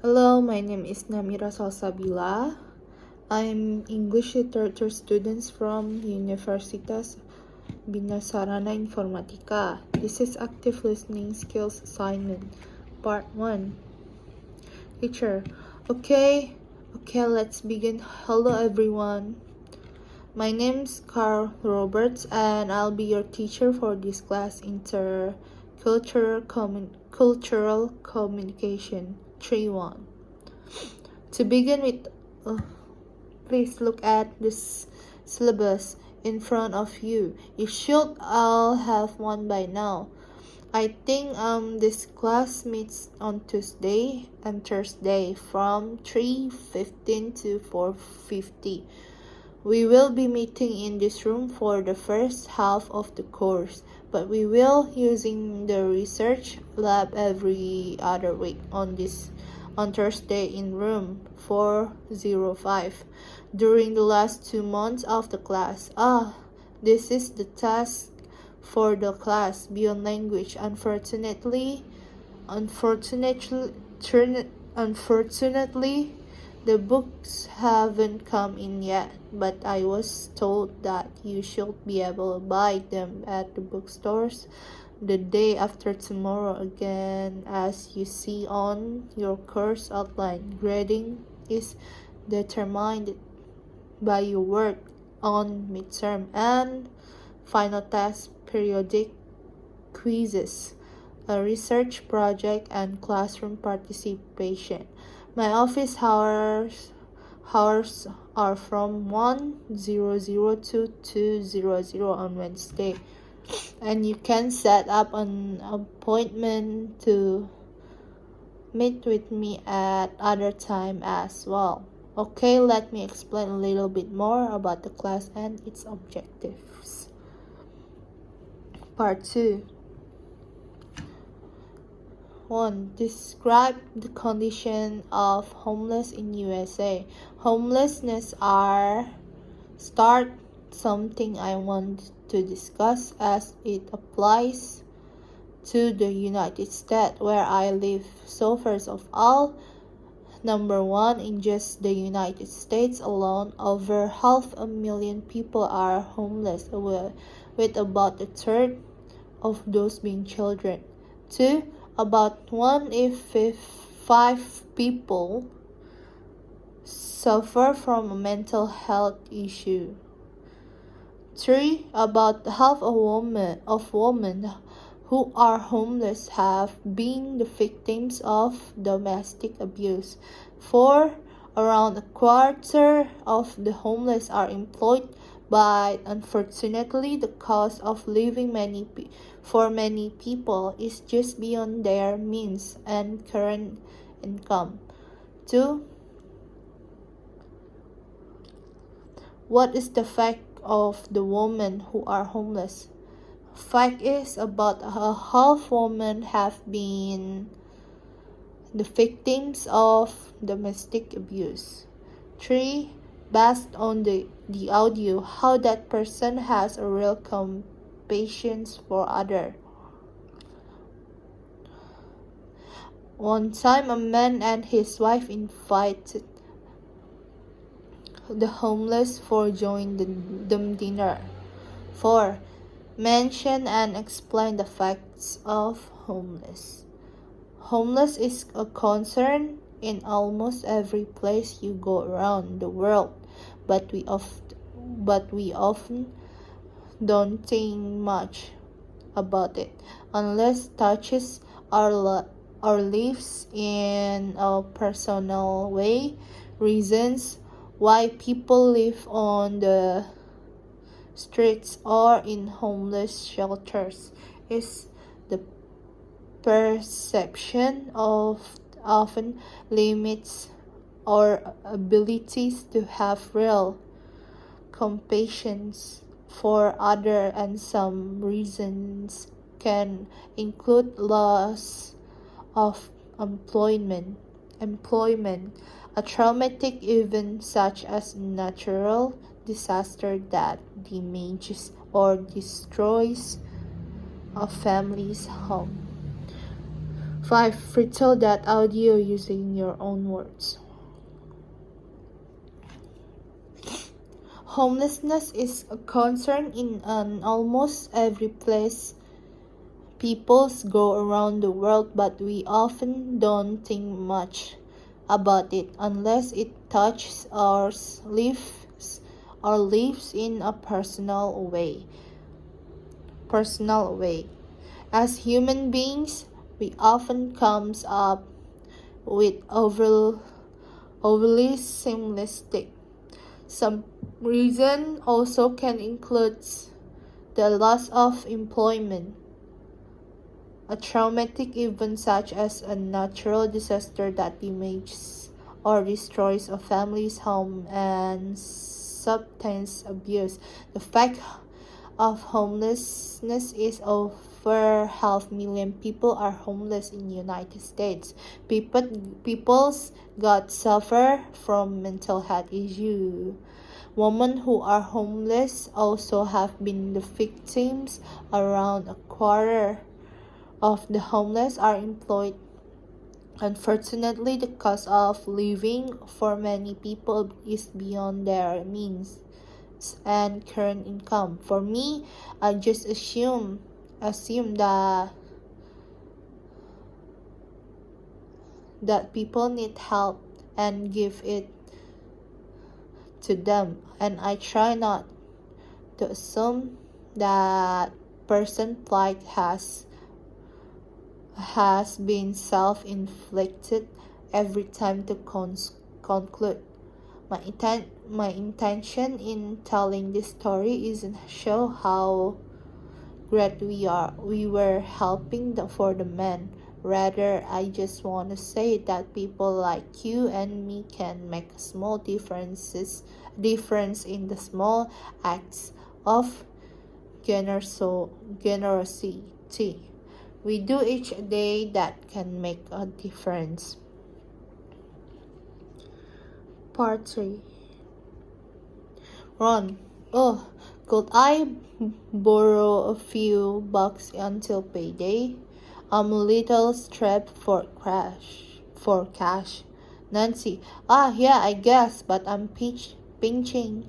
Hello, my name is Namira Salsabila. I'm English literature student from Universitas Binasarana Informatika. This is active listening skills assignment, part 1. Teacher, okay, let's begin. Hello everyone. My name's Carl Roberts and I'll be your teacher for this class cultural communication 3-1. To begin with, please look at this syllabus in front of you. You should all have one by now. I think this class meets on Tuesday and Thursday from 3:15 to 4:50. We will be meeting in this room for the first half of the course, but we will using the research lab every other week on Thursday in room 405 during the last 2 months of the class. This is the task for the class beyond language. Unfortunately, the books haven't come in yet, but I was told that you should be able to buy them at the bookstores the day after tomorrow. Again, as you see on your course outline, grading is determined by your work on midterm and final test, periodic quizzes, a research project, and classroom participation. My office hours are from 1:00 to 2:00 on Wednesday, and you can set up an appointment to meet with me at other time as well. Okay, let me explain a little bit more about the class and its objectives. Part 2. 1. Describe the condition of homeless in USA. Homelessness are something I want to discuss as it applies to the United States where I live. So first of all, number 1, in just the United States alone, over 500,000 people are homeless, with about a third of those being children. 2. About 1 if 5 people suffer from a mental health issue. 3. About half of women who are homeless have been the victims of domestic abuse. 4. Around a quarter of the homeless are employed, but unfortunately the cost of living for many people is just beyond their means and current income. 2. What is the fact of the women who are homeless? Fact is, about half women have been the victims of domestic abuse. 3. Based on the audio, how that person has a real compassion for others. One time, a man and his wife invited the homeless for joining them dinner. 4. Mention and explain the facts of homeless. Homeless is a concern in almost every place you go around the world, but we often don't think much about it unless it touches our lives in a personal way. Reasons why people live on the streets or in homeless shelters is the perception often limits our abilities to have real compassion for others, and some reasons can include loss of employment, a traumatic event such as natural disaster that damages or destroys a family's home. 5. Retell that audio using your own words. Homelessness is a concern in almost every place people go around the world, but we often don't think much about it unless it touches our lives in a personal way. As human beings, we often comes up with overly simplistic. Some reason also can include the loss of employment, a traumatic event such as a natural disaster that damages or destroys a family's home, and substance abuse. The fact of homelessness is over 500,000 people are homeless in the United States. People's got suffer from mental health issues. Women who are homeless also have been the victims. Around a quarter of the homeless are employed. Unfortunately, the cost of living for many people is beyond their means and current income. For me, I just assume that people need help and give it to them, and I try not to assume that person's plight has been self-inflicted every time to conclude. My intention in telling this story isn't to show how great we were helping for the men. Rather, I just want to say that people like you and me can make a small difference in the small acts of generosity we do each day that can make a difference. Part 3. Ron, oh, could I borrow a few bucks until payday? I'm a little strapped for cash. Nancy, yeah, I guess, but I'm pinching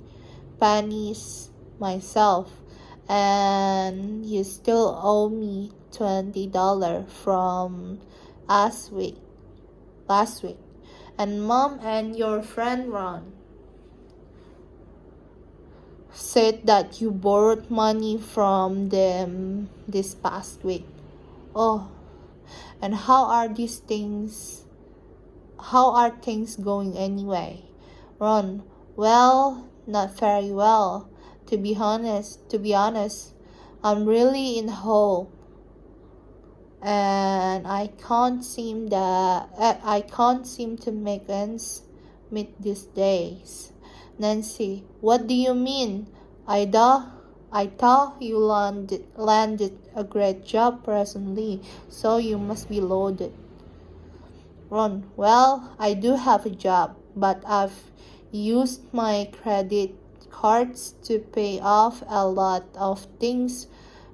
pennies myself, and you still owe me $20 from last week. And Mom and your friend Ron said that you borrowed money from them this past week. Oh, and how are things going anyway? Ron, well, not very well. To be honest, I'm really in a hole, and I can't seem to make ends meet these days. Nancy, what do you mean? I thought you landed a great job recently, so you must be loaded. Ron, well, I do have a job, but I've used my credit cards to pay off a lot of things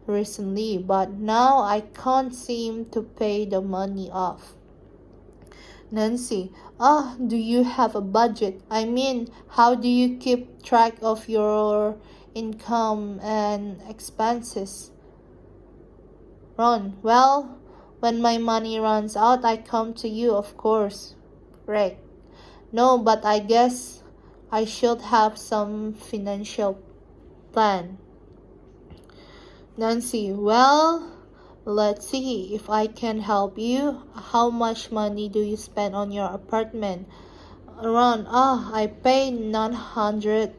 recently, but now I can't seem to pay the money off. Nancy, do you have a budget? I mean, how do you keep track of your income and expenses? Ron, well, when my money runs out, I come to you, of course. Great. No, but I guess I should have some financial plan. Nancy, well, let's see if I can help you. How much money do you spend on your apartment? Ron, I pay $900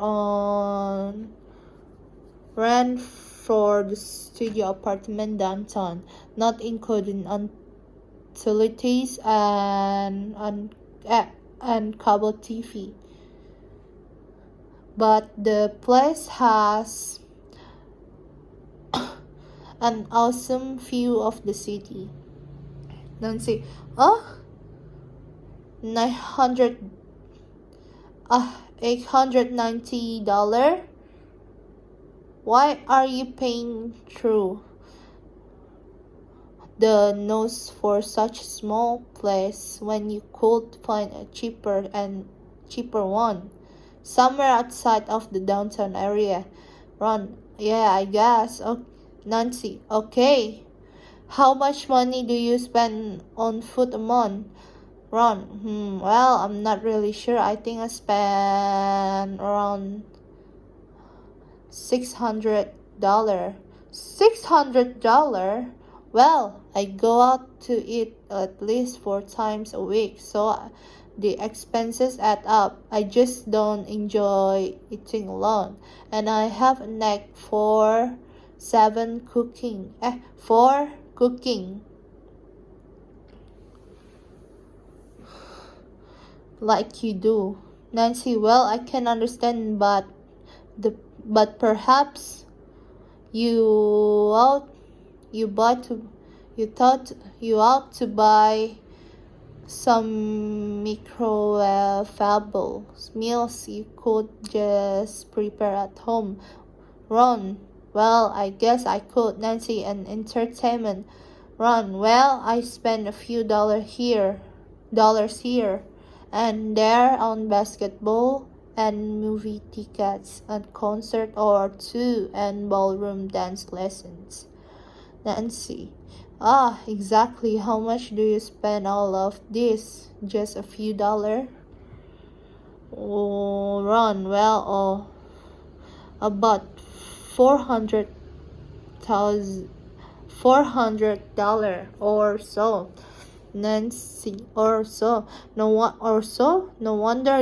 on rent for the studio apartment downtown, not including utilities and cable TV. But the place has an awesome view of the city. Nancy, $890? Why are you paying through the nose for such a small place when you could find a cheaper one somewhere outside of the downtown area? Ron, yeah, I guess. Oh, Nancy, okay. How much money do you spend on food a month? Ron, well, I'm not really sure. I think I spend around $600. $600? Well, I go out to eat at least 4 times a week, so the expenses add up. I just don't enjoy eating alone, and I have a knack for cooking. Like you do. Nancy, well, I can understand, but perhaps you ought you bought to you thought you ought to buy some microwavable meals you could just prepare at home. Ron, well, I guess I could. Nancy, and entertainment. Ron, well, I spend a few dollars here and there on basketball and movie tickets and concert or two and ballroom dance lessons. Nancy, exactly how much do you spend all of this? Just a few dollars? Oh, Ron, well, about 400 or so. Nancy, or so. No wonder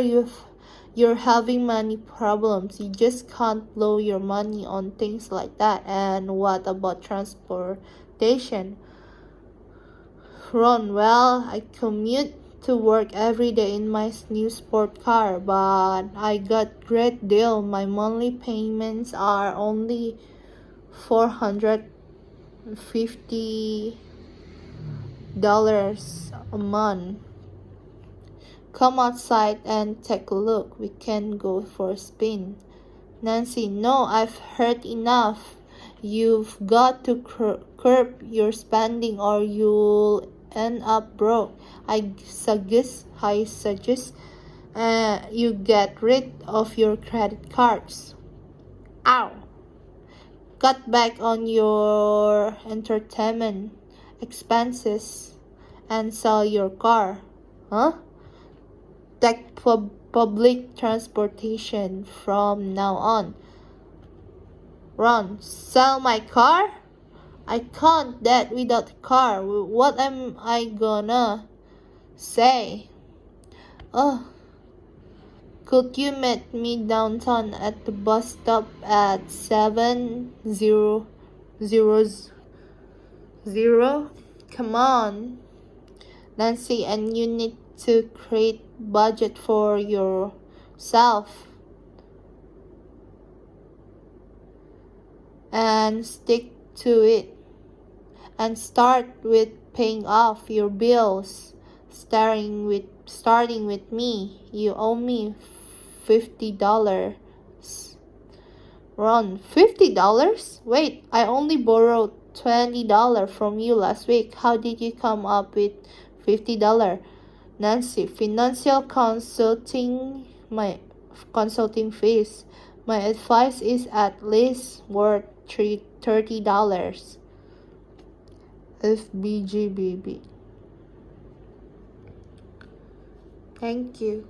you're having money problems. You just can't blow your money on things like that. And what about transportation? Ron, well, I commute to work every day in my new sport car, but I got great deal. My monthly payments are only $450 a month. Come outside and take a look. We can go for a spin. Nancy, no, I've heard enough. You've got to curb your spending or you'll end up broke. I suggest you get rid of your credit cards. Ow! Cut back on your entertainment expenses and sell your car. Huh? Take public transportation from now on. Ron, sell my car? I can't that without a car. What am I gonna say? Oh, could you meet me downtown at the bus stop at 7:00? Come on, Nancy, and you need to create budget for yourself and stick to it and start with paying off your bills, starting with me. You owe me $50. Ron, $50? Wait, I only borrowed $20 from you last week. How did you come up with $50? Nancy, financial consulting fees. My advice is at least worth $30. FBG baby. Thank you.